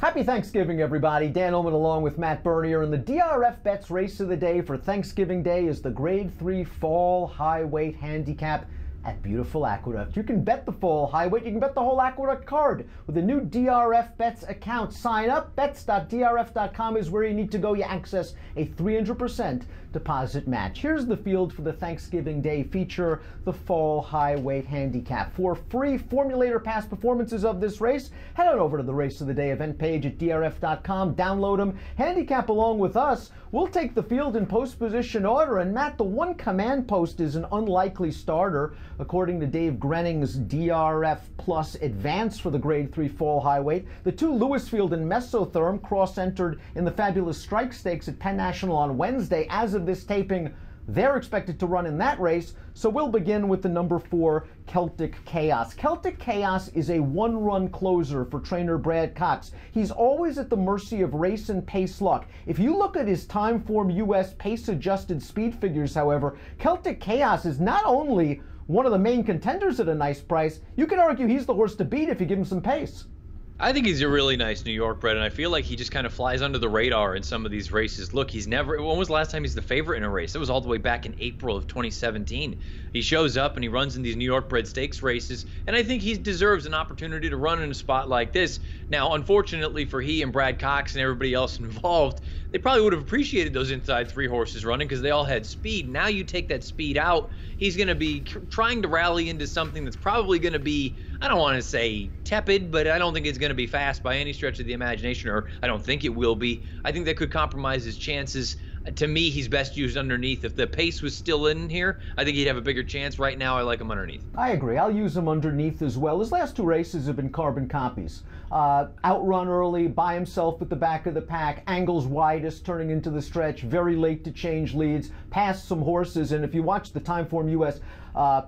Happy Thanksgiving, everybody. Dan Illman along with Matt Bernier, and the DRFBets race of the day for Thanksgiving Day is the Grade 3 Fall Highweight Handicap at beautiful Aqueduct. You can bet the fall highweight, you can bet the whole Aqueduct card with a new DRFBets account. Sign up, bets.drf.com is where you need to go. You access a 300% deposit match. Here's the field for the Thanksgiving Day feature, the Fall Highweight Handicap. For free formulator past performances of this race, head on over to the Race of the Day event page at drf.com, download them, handicap along with us. We'll take the field in post position order, and Matt, the one command post is an unlikely starter. According to Dave Grenning's DRF Plus Advance for the Grade 3 Fall Highweight, the two Lewisfield and Mesotherm cross-entered in the Fabulous Strike Stakes at Penn National on Wednesday. As of this taping, they're expected to run in that race, so we'll begin with the number 4, Celtic Chaos. Celtic Chaos is a one-run closer for trainer Brad Cox. He's always at the mercy of race and pace luck. If you look at his time form US pace-adjusted speed figures, however, Celtic Chaos is not only one of the main contenders at a nice price, you could argue he's the horse to beat if you give him some pace. I think he's a really nice New York bred, and I feel like he just kind of flies under the radar in some of these races. Look, when was the last time he's the favorite in a race? It was all the way back in April of 2017. He shows up and he runs in these New York bred stakes races, and I think he deserves an opportunity to run in a spot like this. Now, unfortunately for he and Brad Cox and everybody else involved, they probably would have appreciated those inside 3 horses running because they all had speed. Now you take that speed out, he's going to be trying to rally into something that's probably going to be, I don't want to say tepid, but I don't think it's going to be fast by any stretch of the imagination, or I don't think it will be. I think that could compromise his chances. To me, he's best used underneath. If the pace was still in here, I think he'd have a bigger chance. Right now, I like him underneath. I agree. I'll use him underneath as well. His last 2 races have been carbon copies. Outrun early, by himself at the back of the pack, angles widest, turning into the stretch, very late to change leads, passed some horses, and if you watch the time form US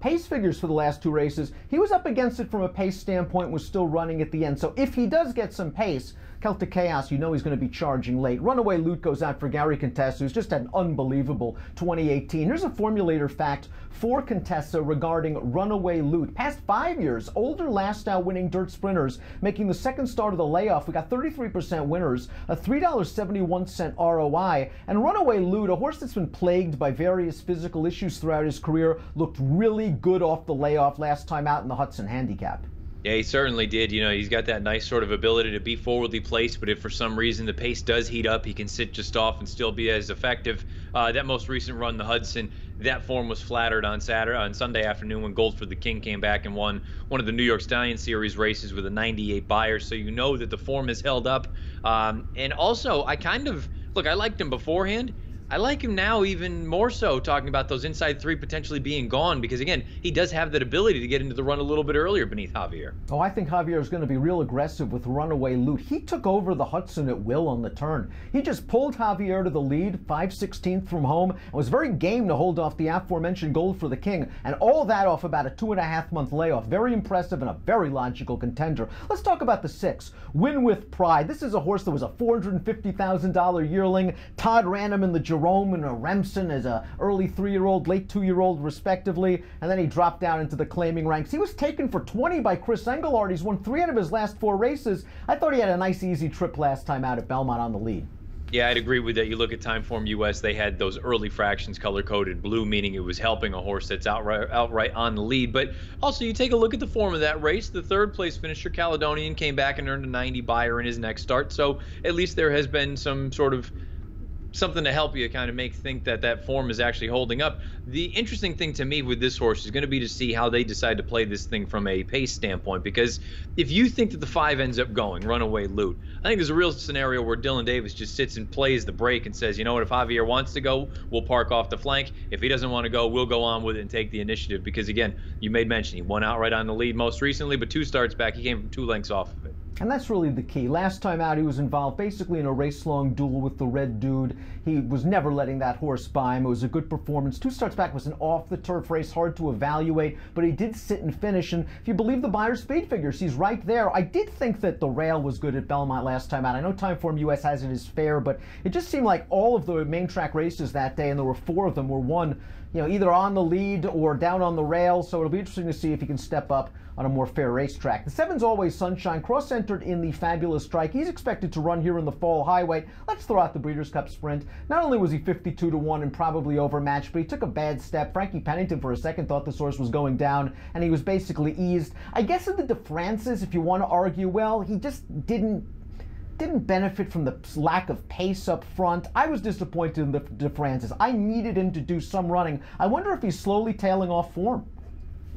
pace figures for the last 2 races, he was up against it from a pace standpoint, was still running at the end. So if he does get some pace, Celtic Chaos, you know he's going to be charging late. Runaway Lute goes out for Gary Contessa, who's just had an unbelievable 2018. Here's a formulator fact for Contessa regarding Runaway Lute. Past 5 years, older last-out winning dirt sprinters making the second start of the layoff. We got 33% winners, a $3.71 ROI. And Runaway Lute, a horse that's been plagued by various physical issues throughout his career, looked really good off the layoff last time out in the Hudson Handicap. Yeah, he certainly did. You know, he's got that nice sort of ability to be forwardly placed, but if for some reason the pace does heat up, he can sit just off and still be as effective. That most recent run, the Hudson, that form was flattered on Sunday afternoon when Gold for the King came back and won one of the New York Stallion Series races with a 98 Beyer. So you know that the form is held up. And also, I liked him beforehand. I like him now even more so, talking about those inside 3 potentially being gone, because again, he does have that ability to get into the run a little bit earlier beneath Javier. Oh, I think Javier is going to be real aggressive with Runaway Lute. He took over the Hudson at will on the turn. He just pulled Javier to the lead, 5/16 from home, and was very game to hold off the aforementioned Gold for the King, and all that off about a 2.5-month layoff. Very impressive and a very logical contender. Let's talk about the 6, Win With Pride. This is a horse that was a $450,000 yearling. Todd ran him in the Jerome and a Remsen as a early 3-year-old, late 2-year-old respectively, and then he dropped down into the claiming ranks. He was taken for 20 by Chris Engelhard. He's won 3 out of his last 4 races. I thought he had a nice easy trip last time out at Belmont on the lead. Yeah, I'd agree with that. You look at Timeform US, they had those early fractions color-coded blue, meaning it was helping a horse that's outright on the lead. But also, you take a look at the form of that race. The 3rd-place finisher, Caledonian, came back and earned a 90 Beyer in his next start. So at least there has been some sort of something to help you kind of think that form is actually holding up. The interesting thing to me with this horse is going to be to see how they decide to play this thing from a pace standpoint, because if you think that the 5 ends up going, Runaway Lute, I think there's a real scenario where Dylan Davis just sits and plays the break and says, you know what, if Javier wants to go, we'll park off the flank. If he doesn't want to go, we'll go on with it and take the initiative, because again, you made mention, he won outright on the lead most recently, but 2 starts back, he came from 2 lengths off of it. And that's really the key. Last time out, he was involved basically in a race-long duel with the Red Dude. He was never letting that horse by him. It was a good performance. 2 starts back was an off-the-turf race, hard to evaluate, but he did sit and finish. And if you believe the Beyer speed figures, he's right there. I did think that the rail was good at Belmont last time out. I know Timeform US has it as fair, but it just seemed like all of the main track races that day, and there were 4 of them, were won, you know, either on the lead or down on the rail. So it'll be interesting to see if he can step up on a more fair racetrack. The 7's Always Sunshine cross-entered entered in the Fabulous Strike. He's expected to run here in the fall highway. Let's throw out the Breeders' Cup Sprint. Not only was he 52-1 and probably overmatched, but he took a bad step. Frankie Pennington for a second thought this horse was going down, and he was basically eased. I guess in the De France's, if you want to argue, well, he just didn't benefit from the lack of pace up front. I was disappointed in the De France's. I needed him to do some running. I wonder if he's slowly tailing off form.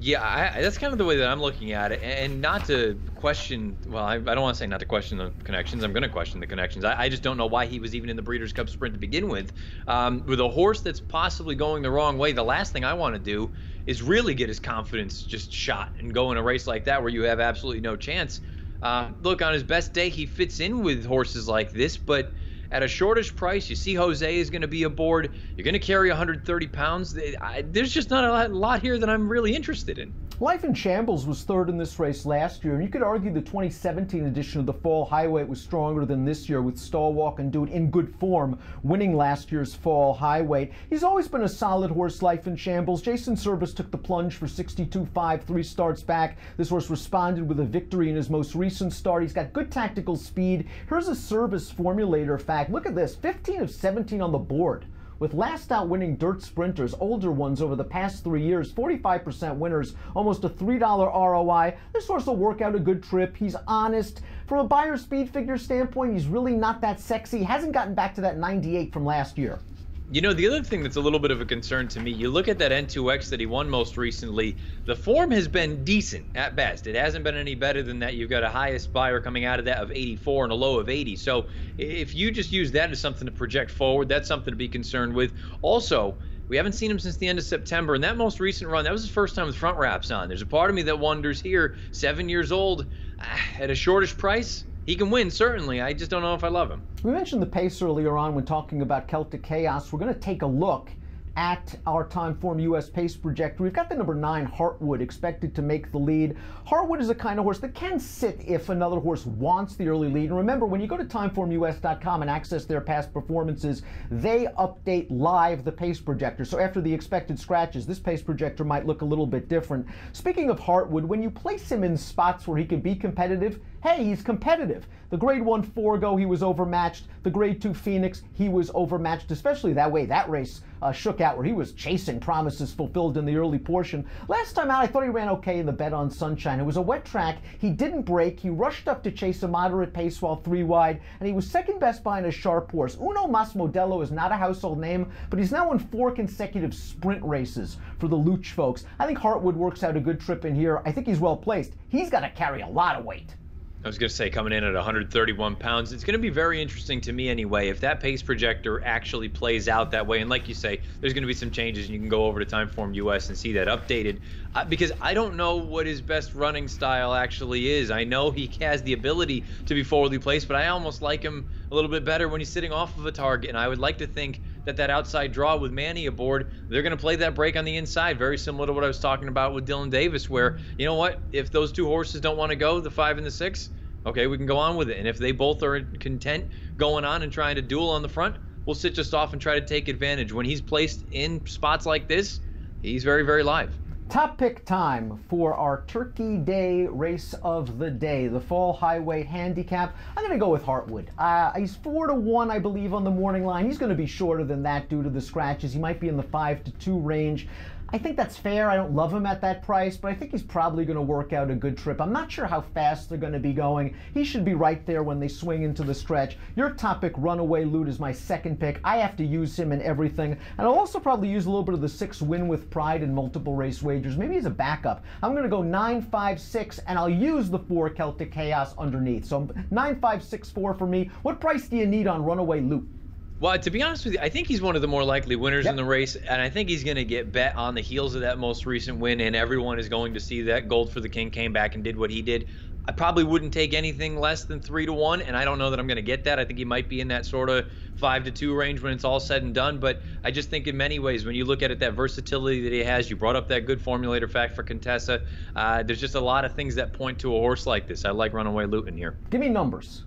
Yeah, that's kind of the way that I'm looking at it, and not to question, well, I don't want to say not to question the connections. I'm going to question the connections. I just don't know why he was even in the Breeders' Cup Sprint to begin with. With a horse that's possibly going the wrong way, the last thing I want to do is really get his confidence just shot and go in a race like that where you have absolutely no chance. Look, on his best day, he fits in with horses like this, but at a shortish price, you see Jose is going to be aboard. You're going to carry 130 pounds. There's just not a lot here that I'm really interested in. Life in Shambles was third in this race last year, and you could argue the 2017 edition of the Fall Highway was stronger than this year, with Stalwalk and Dude in good form, winning last year's Fall Highway. He's always been a solid horse, Life in Shambles. Jason Service took the plunge for 62.5 3 starts back. This horse responded with a victory in his most recent start. He's got good tactical speed. Here's a Service formulator fact. Look at this, 15 of 17 on the board, with last out winning dirt sprinters, older ones over the past 3 years, 45% winners, almost a $3 ROI. This horse will work out a good trip. He's honest. From a buyer speed figure standpoint, he's really not that sexy. He hasn't gotten back to that 98 from last year. You know, the other thing that's a little bit of a concern to me, you look at that N2X that he won most recently, the form has been decent at best. It hasn't been any better than that. You've got a highest buyer coming out of that of 84 and a low of 80. So if you just use that as something to project forward, that's something to be concerned with. Also, we haven't seen him since the end of September, and that most recent run, that was his first time with front wraps on. There's a part of me that wonders here, 7 years old, at a shortish price, he can win, certainly. I just don't know if I love him. We mentioned the pace earlier on when talking about Celtic Chaos. We're going to take a look at our Timeform US pace projector. We've got the number 9 Heartwood expected to make the lead. Heartwood is a kind of horse that can sit if another horse wants the early lead. And remember, when you go to timeformus.com and access their past performances, they update live the pace projector. So after the expected scratches, this pace projector might look a little bit different. Speaking of Heartwood, when you place him in spots where he could be competitive, hey, he's competitive. The Grade 1 Forgo, he was overmatched. The Grade 2 Phoenix, he was overmatched, especially that way that race shook out, where he was chasing promises fulfilled in the early portion. Last time out, I thought he ran okay in the Bet on Sunshine. It was a wet track. He didn't break. He rushed up to chase a moderate pace while 3 wide, and he was second best behind a sharp horse. Uno Mas Modelo is not a household name, but he's now won 4 consecutive sprint races for the Lute folks. I think Heartwood works out a good trip in here. I think he's well placed. He's got to carry a lot of weight. I was going to say, coming in at 131 pounds, it's going to be very interesting to me anyway if that pace projector actually plays out that way. And like you say, there's going to be some changes, and you can go over to Timeform US and see that updated, because I don't know what his best running style actually is. I know he has the ability to be forwardly placed, but I almost like him a little bit better when he's sitting off of a target. And I would like to think that outside draw with Manny aboard, they're going to play that break on the inside, very similar to what I was talking about with Dylan Davis, where, you know what, if those two horses don't want to go, the 5 and the 6, okay, we can go on with it. And if they both are content going on and trying to duel on the front, we'll sit just off and try to take advantage. When he's placed in spots like this, he's very, very live. Top pick time for our Turkey Day race of the day, the Fall Highweight Handicap. I'm going to go with Heartwood. He's 4-1, I believe, on the morning line. He's going to be shorter than that due to the scratches. He might be in the 5-2 range. I think that's fair. I don't love him at that price, but I think he's probably going to work out a good trip. I'm not sure how fast they're going to be going. He should be right there when they swing into the stretch. Your top pick, Runaway Lute, is my second pick. I have to use him in everything. And I'll also probably use a little bit of the 6 Win with Pride in multiple race wagers, maybe as a backup. I'm going to go 9, 5, 6, and I'll use the 4 Celtic Chaos underneath. So 9, 5, 6, 4 for me. What price do you need on Runaway Lute? Well, to be honest with you, I think he's one of the more likely winners in the race, and I think he's going to get bet on the heels of that most recent win, and everyone is going to see that Gold for the King came back and did what he did. I probably wouldn't take anything less than 3-1, and I don't know that I'm going to get that. I think he might be in that sort of 5-2 range when it's all said and done, but I just think in many ways, when you look at it, that versatility that he has, you brought up that good formulator fact for Contessa, there's just a lot of things that point to a horse like this. I like Runaway Lute in here. Give me numbers.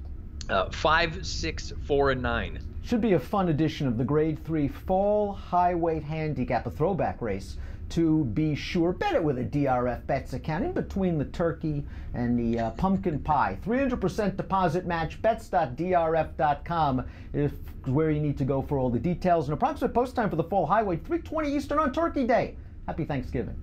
5, 6, 4, and 9. Should be a fun edition of the Grade 3 Fall Highweight Handicap, a throwback race to be sure. Bet it with a DRFBets account in between the turkey and the pumpkin pie. 300% deposit match. Bets.drf.com is where you need to go for all the details. And approximate post time for the fall highway, 3:20 Eastern on Turkey Day. Happy Thanksgiving.